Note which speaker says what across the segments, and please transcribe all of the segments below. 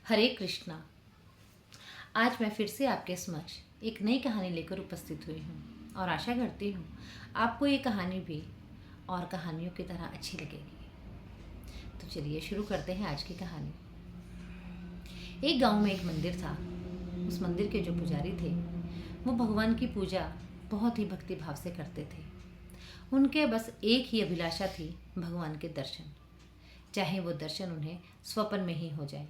Speaker 1: हरे कृष्णा। आज मैं फिर से आपके समक्ष एक नई कहानी लेकर उपस्थित हुई हूँ और आशा करती हूँ आपको ये कहानी भी और कहानियों की तरह अच्छी लगेगी। तो चलिए शुरू करते हैं आज की कहानी। एक गांव में एक मंदिर था। उस मंदिर के जो पुजारी थे वो भगवान की पूजा बहुत ही भक्ति भाव से करते थे। उनके बस एक ही अभिलाषा थी, भगवान के दर्शन, चाहे वो दर्शन उन्हें स्वप्न में ही हो जाए।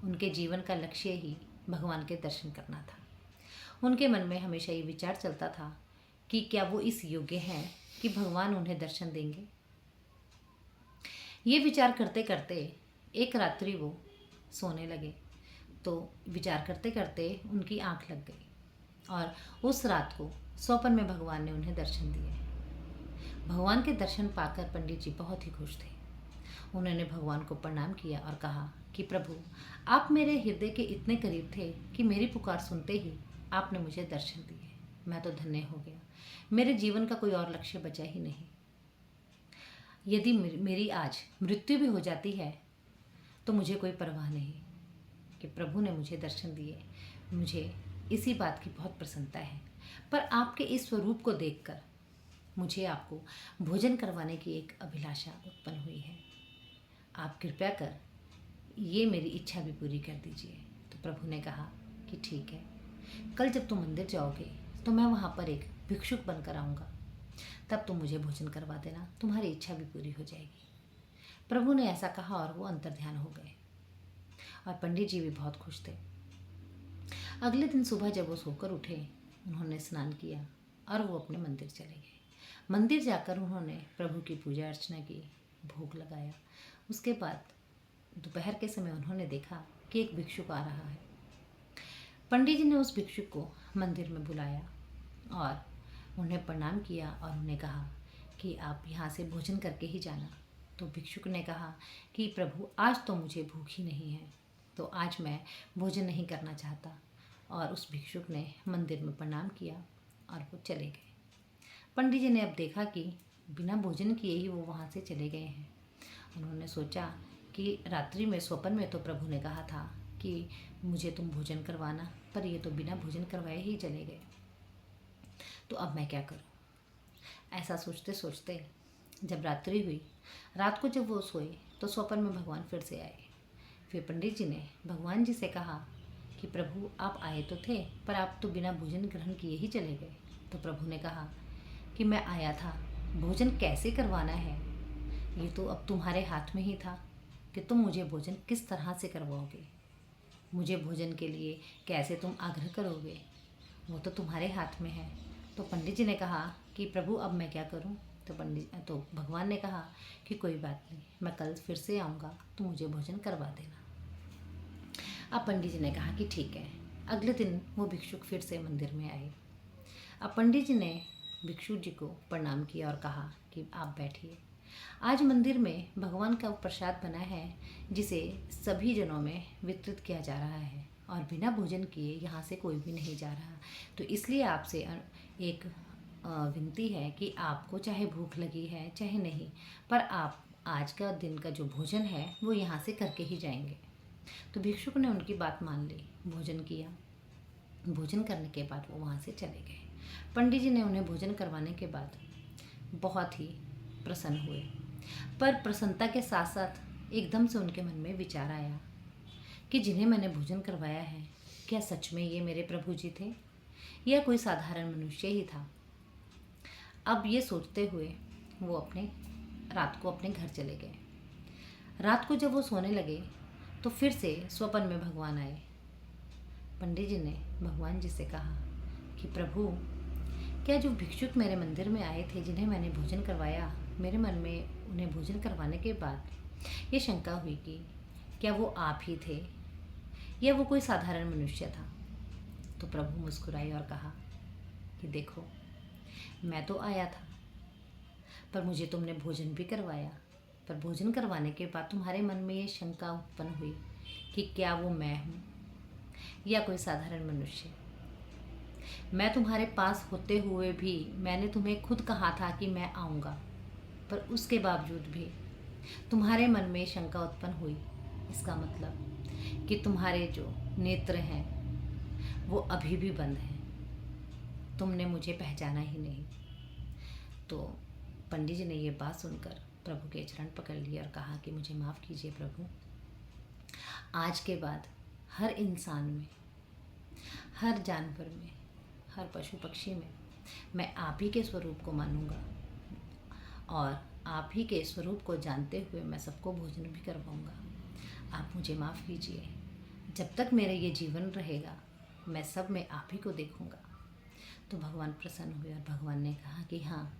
Speaker 1: उनके जीवन का लक्ष्य ही भगवान के दर्शन करना था। उनके मन में हमेशा ये विचार चलता था कि क्या वो इस योग्य हैं कि भगवान उन्हें दर्शन देंगे। ये विचार करते करते एक रात्रि वो सोने लगे तो विचार करते करते उनकी आंख लग गई और उस रात को स्वप्न में भगवान ने उन्हें दर्शन दिए। भगवान के दर्शन पाकर पंडित जी बहुत ही खुश थे। उन्होंने भगवान को प्रणाम किया और कहा कि प्रभु, आप मेरे हृदय के इतने करीब थे कि मेरी पुकार सुनते ही आपने मुझे दर्शन दिए। मैं तो धन्य हो गया। मेरे जीवन का कोई और लक्ष्य बचा ही नहीं। यदि मेरी आज मृत्यु भी हो जाती है तो मुझे कोई परवाह नहीं कि प्रभु ने मुझे दर्शन दिए। मुझे इसी बात की बहुत प्रसन्नता है। पर आपके इस स्वरूप को देखकर मुझे आपको भोजन करवाने की एक अभिलाषा उत्पन्न हुई है। आप कृपया कर ये मेरी इच्छा भी पूरी कर दीजिए। तो प्रभु ने कहा कि ठीक है, कल जब तुम मंदिर जाओगे तो मैं वहाँ पर एक भिक्षुक बनकर आऊँगा, तब तुम मुझे भोजन करवा देना, तुम्हारी इच्छा भी पूरी हो जाएगी। प्रभु ने ऐसा कहा और वो अंतर्ध्यान हो गए और पंडित जी भी बहुत खुश थे। अगले दिन सुबह जब वो सोकर उठे, उन्होंने स्नान किया और वो अपने मंदिर चले गए। मंदिर जाकर उन्होंने प्रभु की पूजा अर्चना की, भोग लगाया। उसके बाद दोपहर के समय उन्होंने देखा कि एक भिक्षुक आ रहा है। पंडित जी ने उस भिक्षुक को मंदिर में बुलाया और उन्हें प्रणाम किया और उन्हें कहा कि आप यहाँ से भोजन करके ही जाना। तो भिक्षुक ने कहा कि प्रभु, आज तो मुझे भूख ही नहीं है, तो आज मैं भोजन नहीं करना चाहता। और उस भिक्षुक ने मंदिर में प्रणाम किया और वो चले गए। पंडित जी ने अब देखा कि बिना भोजन किए ही वो वहाँ से चले गए हैं। उन्होंने सोचा कि रात्रि में स्वप्न में तो प्रभु ने कहा था कि मुझे तुम भोजन करवाना, पर ये तो बिना भोजन करवाए ही चले गए। तो अब मैं क्या करूं? ऐसा सोचते सोचते जब रात्रि हुई, रात को जब वो सोए तो स्वप्न में भगवान फिर से आए। फिर पंडित जी ने भगवान जी से कहा कि प्रभु, आप आए तो थे, पर आप तो बिना भोजन ग्रहण किए ही चले गए। तो प्रभु ने कहा कि मैं आया था, भोजन कैसे करवाना है ये तो अब तुम्हारे हाथ में ही था कि तुम मुझे भोजन किस तरह से करवाओगे। मुझे भोजन के लिए कैसे तुम आग्रह करोगे, वो तो तुम्हारे हाथ में है। तो पंडित जी ने कहा कि प्रभु, अब मैं क्या करूं? तो भगवान ने कहा कि कोई बात नहीं, मैं कल फिर से आऊँगा, तो मुझे भोजन करवा देना। अब पंडित जी ने कहा कि ठीक है। अगले दिन वो भिक्षुक फिर से मंदिर में आए। अब पंडित जी ने भिक्षुक जी को प्रणाम किया और कहा कि आप बैठिए। आज मंदिर में भगवान का प्रसाद बना है जिसे सभी जनों में वितरित किया जा रहा है और बिना भोजन किए यहाँ से कोई भी नहीं जा रहा। तो इसलिए आपसे एक विनती है कि आपको चाहे भूख लगी है चाहे नहीं, पर आप आज का दिन का जो भोजन है वो यहाँ से करके ही जाएंगे। तो भिक्षुक ने उनकी बात मान ली, भोजन किया। भोजन करने के बाद वो वहाँ से चले गए। पंडित जी ने उन्हें भोजन करवाने के बाद बहुत ही प्रसन्न हुए, पर प्रसन्नता के साथ साथ एकदम से उनके मन में विचार आया कि जिन्हें मैंने भोजन करवाया है, क्या सच में ये मेरे प्रभु जी थे या कोई साधारण मनुष्य ही था। अब ये सोचते हुए वो अपने रात को अपने घर चले गए। रात को जब वो सोने लगे तो फिर से स्वप्न में भगवान आए। पंडित जी ने भगवान जी से कहा कि प्रभु, क्या जो भिक्षुक मेरे मंदिर में आए थे, जिन्हें मैंने भोजन करवाया, मेरे मन में उन्हें भोजन करवाने के बाद ये शंका हुई कि क्या वो आप ही थे या वो कोई साधारण मनुष्य था। तो प्रभु मुस्कुराए और कहा कि देखो, मैं तो आया था, पर मुझे तुमने भोजन भी करवाया, पर भोजन करवाने के बाद तुम्हारे मन में ये शंका उत्पन्न हुई कि क्या वो मैं हूँ या कोई साधारण मनुष्य। मैं तुम्हारे पास होते हुए भी मैंने तुम्हें खुद कहा था कि मैं आऊँगा, पर उसके बावजूद भी तुम्हारे मन में शंका उत्पन्न हुई इसका मतलब कि तुम्हारे जो नेत्र हैं वो अभी भी बंद हैं, तुमने मुझे पहचाना ही नहीं। तो पंडित जी ने ये बात सुनकर प्रभु के चरण पकड़ लिए और कहा कि मुझे माफ़ कीजिए प्रभु, आज के बाद हर इंसान में, हर जानवर में, हर पशु पक्षी में मैं आप ही के स्वरूप को मानूंगा और आप ही के स्वरूप को जानते हुए मैं सबको भोजन भी करवाऊंगा। आप मुझे माफ़ कीजिए, जब तक मेरा ये जीवन रहेगा मैं सब में आप ही को देखूंगा। तो भगवान प्रसन्न हुए और भगवान ने कहा कि हाँ,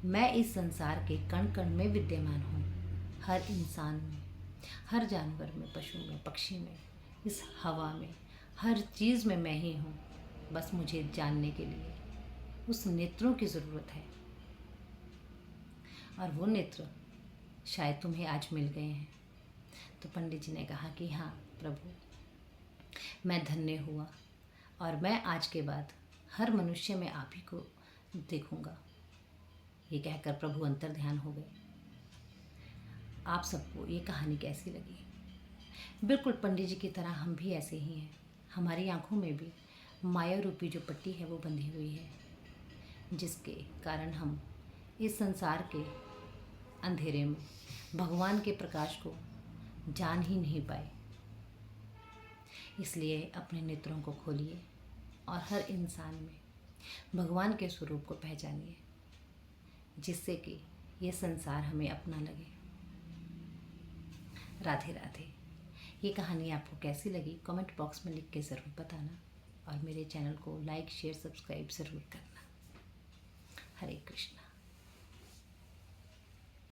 Speaker 1: मैं इस संसार के कण कण में विद्यमान हूँ, हर इंसान में, हर जानवर में, पशु में, पक्षी में, इस हवा में, हर चीज़ में मैं ही हूँ। बस मुझे जानने के लिए उस नेत्रों की ज़रूरत है, और वो नेत्र शायद तुम्हें आज मिल गए हैं। तो पंडित जी ने कहा कि हाँ प्रभु, मैं धन्य हुआ और मैं आज के बाद हर मनुष्य में आप ही को देखूंगा। ये कहकर प्रभु अंतर ध्यान हो गए। आप सबको ये कहानी कैसी लगी? बिल्कुल पंडित जी की तरह हम भी ऐसे ही हैं। हमारी आंखों में भी माया रूपी जो पट्टी है वो बंधी हुई है, जिसके कारण हम इस संसार के अंधेरे में भगवान के प्रकाश को जान ही नहीं पाए। इसलिए अपने नेत्रों को खोलिए और हर इंसान में भगवान के स्वरूप को पहचानिए, जिससे कि ये संसार हमें अपना लगे। राधे राधे। ये कहानी आपको कैसी लगी कमेंट बॉक्स में लिख के ज़रूर बताना, और मेरे चैनल को लाइक शेयर सब्सक्राइब ज़रूर करना। हरे कृष्णा।